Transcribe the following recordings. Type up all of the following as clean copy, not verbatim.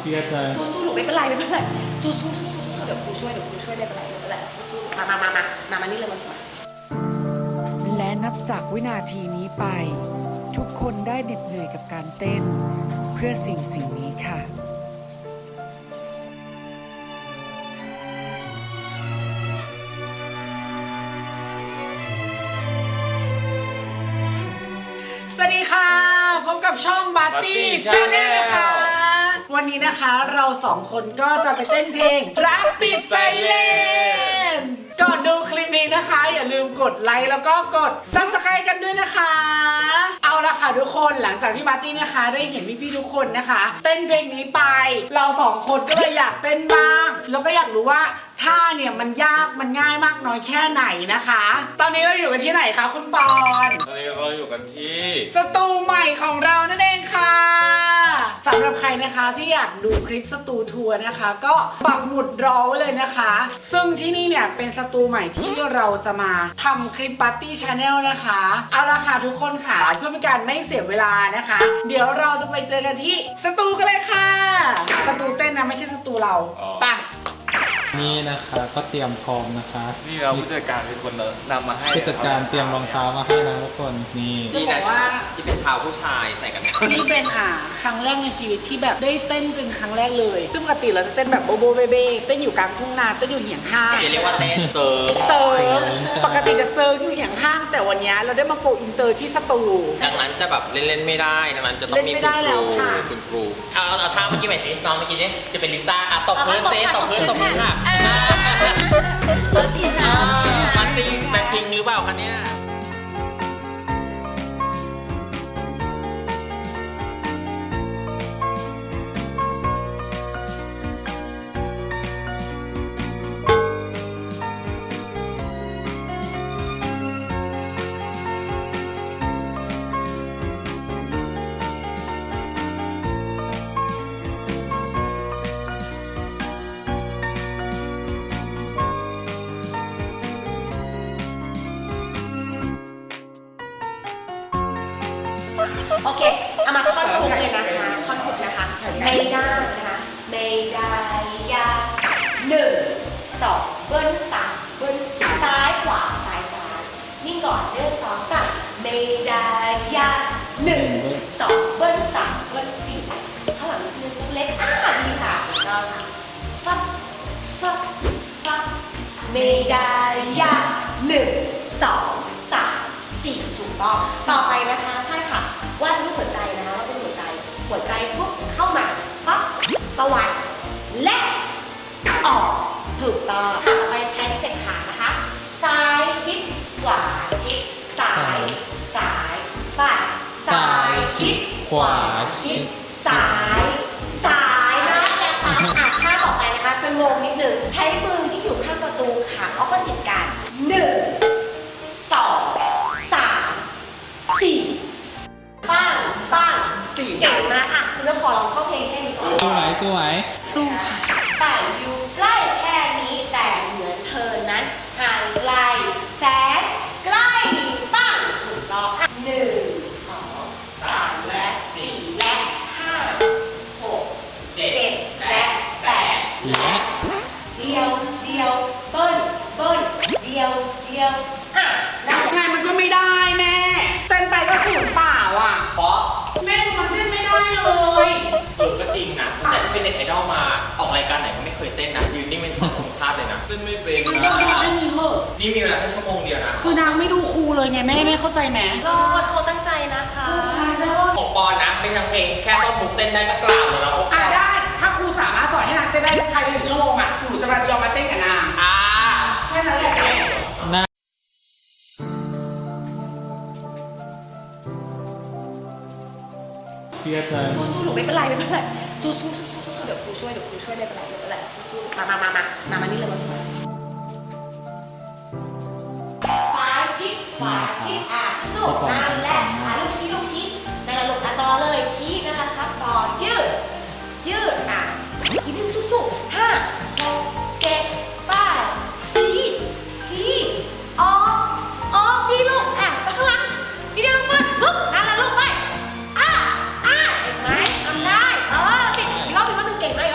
พี่กระจายสู้ๆหนูไม่เป็นไรสู้ๆเดี๋ยวครูช่วยไม่เป็นไรสู้ๆมานี่เลยมา และนับจากวินาทีนี้ไป ทุกคนได้เหน็ดเหนื่อยกับการเต้น เพื่อสิ่งนี้ค่ะ สวัสดีค่ะพบกับช่องบาร์ตี้ชาแนลนะคะวันนี้นะคะเราสองคนก็จะไปเต้นเพลงรักติดไซเลนก่อนดูคลิปนี้นะคะอย่าลืมกดไลค์แล้วก็กด Subscribe กันด้วยนะคะเอาละค่ะทุกคนหลังจากที่บาร์ตี้นะคะได้เห็นพี่ๆทุกคนนะคะเต้นเพลงนี้ไปเราสองคนก็เลยอยากเต้นบ้างแล้วก็อยากรู้ว่าท่าเนี่ยมันยากมันง่ายมากน้อยแค่ไหนนะคะตอนนี้เราอยู่กันที่ไหนคะคุณปอน ตอนนี้เราอยู่กันที่สตูใหม่ของเรานั่นเองค่ะสำหรับใครนะคะที่อยากดูคลิปสตูทัวร์นะคะก็ปักหมุดรอไว้เลยนะคะซึ่งที่นี่เนี่ยเป็นสตูใหม่ที่เราจะมาทำคลิปปาร์ตี้ชาแนลนะคะเอาละค่ะทุกคนค่ะเพื่อเป็นการไม่เสียเวลานะคะเดี๋ยวเราจะไปเจอกันที่สตูกันเลยค่ะสตูเต้นนะไม่ใช่สตูเราไปนี่นะคะก็เตรียมพร้อมนะคะ นี่เราผู้จัดการเป็นคนนำมาให้ผู้จัดการเตรียมรองเท้ามาให้นะทุกคนนี่ จะบอกว่า ที่เป็นเท้าผู้ชายใส่กันนี่เป็นครั้งแรกในชีวิตที่แบบได้เต้นเป็นครั้งแรกเลยซึ่งปกติเราจะเต้นแบบโบโบเบเบเต้นอยู่กลางทุ่งนาเต้นอยู่เหียงห้างเรียกว่าเต้นเซิร์ฟปกติจะเซิร์ฟอยู่เหียงห้างแต่วันนี้เราได้มาโกอินเตอร์ที่สตูดังนั้นจะแบบเล่นไม่ได้ดังนั้นจะต้องมีคุณครูเอาท่าเมื่อกี้ใหม่สิน้องเมื่อกี้นี่จะเป็นลิซ่าตบพื้นตบพื้นค่ะมาตีแบ็คพิงหรือเปล่าคะเนี่ยโอเคเอามาท่อนฮุกเลยนะคะท่อนฮุกนะคะไม่ได้นะคะไม่ได้ยา1 2เบิ้ล3เบิ้ลซ้ายขวาซ้ายนิ่งก่อน1 2 3ไม่ได้ยา1 2เบิ้ล3เบิ้ล4ข้างหลังนิดนึงเล็กดีค่ะก็ค่ะฟับไม่ได้ยา1 2 3 4ถูกต้องต่อไปนะคะใช่ค่ะวาดรูปหัวใจนะคะวาดรูปหัวใจปุ๊บเข้ามาปั๊บตวัดและออกถูกต้องต่อไปใช้สเต็ปขานะคะซ้ายชิดขวาชิดซ้ายปัดซ้ายชิดขวาชิดซ้ายนะแต่ค่ะท่าต่อไปนะคะจะงงนิดหนึ่งใช้มือที่อยู่ข้างประตูขาออปโปสิตกัน1 2 3 4ป้าง4เก่งมากค่ะคุณจะขอลองเข้าเพลงแค่นี้ก่อนสู้ไหมสู้ค่ะแต่อยู่ใกล้แค่นี้แต่เหมือนเธอนั้นห่างไกลแสนใกล้ป้างถูกต้อง1 2 3และ4และ5 6 7และ8และเดียวเบิ้ลเดียวงานมันก็ไม่ได้แม่เต้นไปก็สูญเปล่าเพราะแม่มันเต้นไม่ได้เลย ก็จริงนะแต่ที่เป็นเน็ตไอดอลมาออกรายการไหนก็ไม่เคยเต้นนะยืนนิ่งเป็นของธงชาติเลยนะซึ่งไม่เป็นมันต้องดูให้มีเหอะนี่มีเวลาแค่ชั่วโมงเดียวนะคือนางไม่ดูครูเลยไงแม่ไม่เข้าใจไหมรอดเขาตั้งใจนะคะของปอนนะเป็นทางเพลงแค่ต้องถูกเต้นได้ก็กล่าวแล้วนะได้ถ้าครูสามารถสอนให้นางเต้นได้ภายใน1 ชั่วโมงหนูจะมายอมมาเต้นกับนางแค่นั้นแหละพี่กระจายสู้หนูไม่เป็นไรสู้เดี๋ยวครูช่วยไม่เป็นไรสู้มานี่เลยมาซ้ายชิดขวาชิดสู้นั่นแหละลูกชี้นั่นแหละลูกต่อเลยชี้นะคะครับต่อยืดอีกนึงสู้5 6 7 8ชี้ออกดีลูกไปข้างหลังพี่เดียวลงมาปุ๊บนั่นแหละลูกไปเห็นไหมทำได้ติดอีกรอบนึงว่าหนูเก่งมาก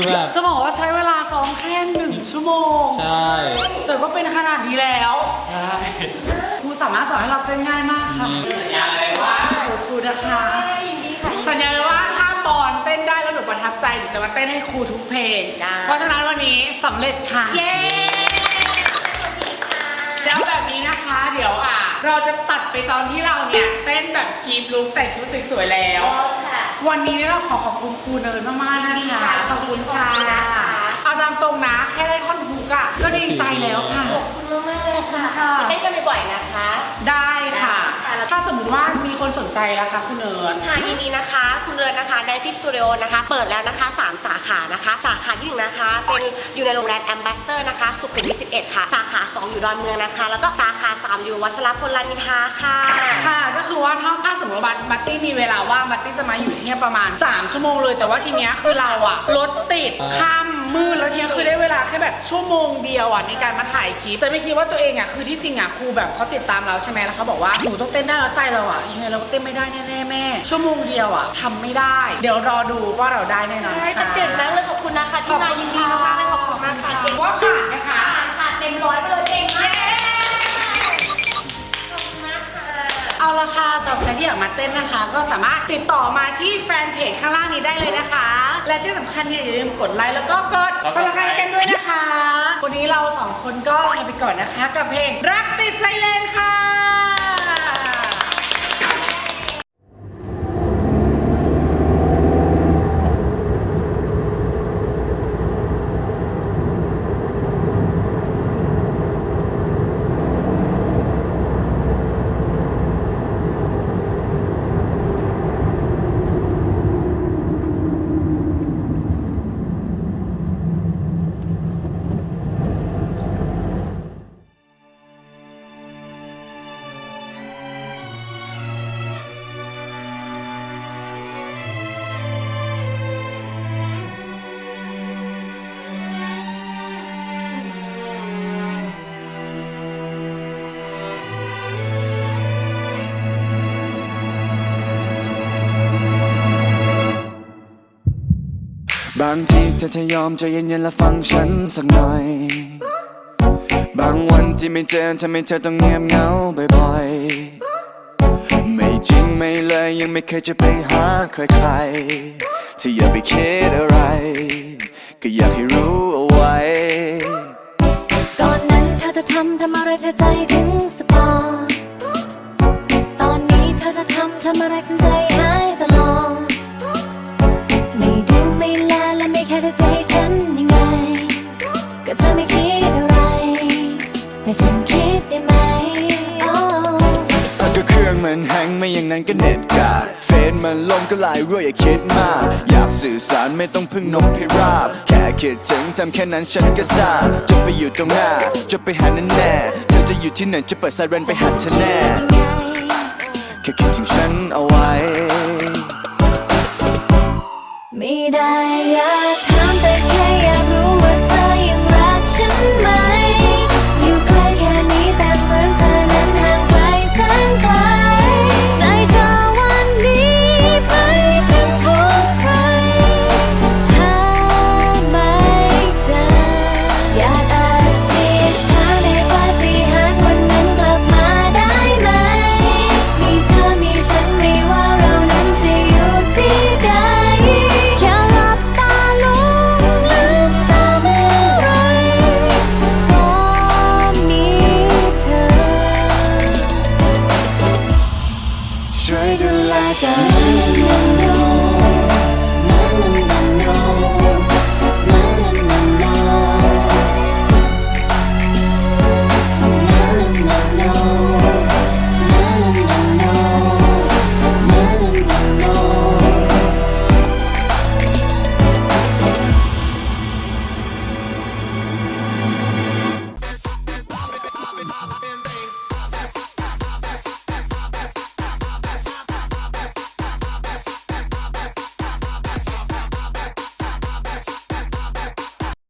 คือแบบ จะบอกว่าใช้เวลาซ้อมแค่1 ชั่วโมง ใช่ แต่ก็เป็นขนาดนี้แล้ว ใช่ ครูสามารถสอนให้เราเต้นง่ายมากค่ะ สัญญาเลยว่า ขอบคุณนะคะ ยินดีค่ะ สัญญาเลยว่าถ้าปอนเต้นได้แล้วหนูประทับใจหนูจะมาเต้นให้ครูทุกเพลง ได้ เพราะฉะนั้นวันนี้สำเร็จค่ะ เย้ แล้วแบบนี้นะคะ เดี๋ยวเราจะตัดไปตอนที่เราเนี่ยเต้นแบบคีปลุคแต่งชุดสวยๆแล้ว ค่ะ วันนี้เราขอบคุณครูเนินมากๆนะคะ ขอบคุณค่ะ เอาตามตรงนะแค่ได้ท่อนฮุกอะก็ดีใจแล้วค่ะ ขอบคุณมากๆเลยค่ะ ค่ะ เต้นกันบ่อยๆนะคะ ได้ค่ะ ได้ค่ะ ถ้าสมมติว่ามีคนสนใจแล้วค่ะคุณเนิน ค่ะยินดีนะคะ คุณเรือนนะคะไดฟิสตูดิโอนะคะ เปิดแล้วนะคะ 3 สาขานะคะ สาขาที่ 1 นะคะ เป็นอยู่ในโรงแรมแอมบาสเตอร์นะคะ สุขุมวิท 11 ค่ะ สาขา 2 อยู่ดอนเมืองนะคะ แล้วก็สาขา 3 อยู่วัชรพลรามอินทราค่ะ ค่ะก็คือว่าถ้าสมมติว่าบัตตี้มีเวลาว่างบัตตี้จะมาอยู่ที่นี่ประมาณ3 ชั่วโมงเลยแต่ว่าทีเนี้ยคือเราอะรถติดค่ำมืดแล้วทีเนี้ยคือได้เวลาแค่แบบชั่วโมงเดียวอะในการมาถ่ายคลิปแต่ไม่คิดว่าตัวเองอะคือที่จริงอะครูแบบเขาติดตามเราใช่ไหมแล้วเขาบอกว่าหนูต้องเต้นได้แล้วใจเราอะยังไงเราก็เต้นไม่ได้แน่ๆแม่ชั่วโมงเดียวอะทำไม่ได้ เดี๋ยวรอดูว่าเราได้แน่นอน ใช่จะเก่งมากเลยขอบคุณนะคะที่มายินดีมากๆเลยขอบคุณมากค่ะเก่ง ว่าผ่านไหมคะ ค่ะเต็มร้อยไปเลยเก่งมากขอบคุณมากค่ะ เอาละค่ะสำหรับใครที่อยากมาเต้นนะคะ ก็สามารถติดต่อมาที่แฟนเพจข้างล่างนี้ได้เลยนะคะ และที่สำคัญเนี่ยอย่าลืมกดไลค์แล้วก็กด subscribe กันด้วยนะคะ วันนี้เรา2 คนก็ลาไปก่อนนะคะ กับเพลงรักติดไซเลนค่ะ บางทีเธอจะยอมใจเย็นๆและฟังฉันสักหน่อย บางวันที่ไม่เจอทำให้เธอต้องเงียบเหงาบ่อยๆไม่จริงไม่เลยยังไม่เคยจะไปหาใครๆที่อย่าไปคิดอะไร ก็อยากให้รู้เอาไว้ ก่อนนั้นเธอจะทำอะไรเธอใจถึงสปอร์ตอนนี้เธอจะทำอะไรฉันใจหายตลอดไม่ดูไม่แลและไม่แค่เธอจะให้ฉันยังไงก็เธอไม่คิดอะไรแต่ฉันคิดได้ไหมโอ้ ก็เครื่องมันแฮงไม่อย่างนั้นก็เน็ตกาดเฟซมันลงก็ไลน์รั่วอย่าคิดมากอยากสื่อสารไม่ต้องพึ่งนกพิราบแค่คิดถึงทำแค่นั้นฉันก็ทราบจะไปอยู่ตรงหน้าจะไปหาแน่แน่เธอจะอยู่ที่ไหนจะเปิดไซเรนไปหาเธอแน่แค่คิดถึงฉันเอาไว้ไม่ได้อยากถามแต่แค่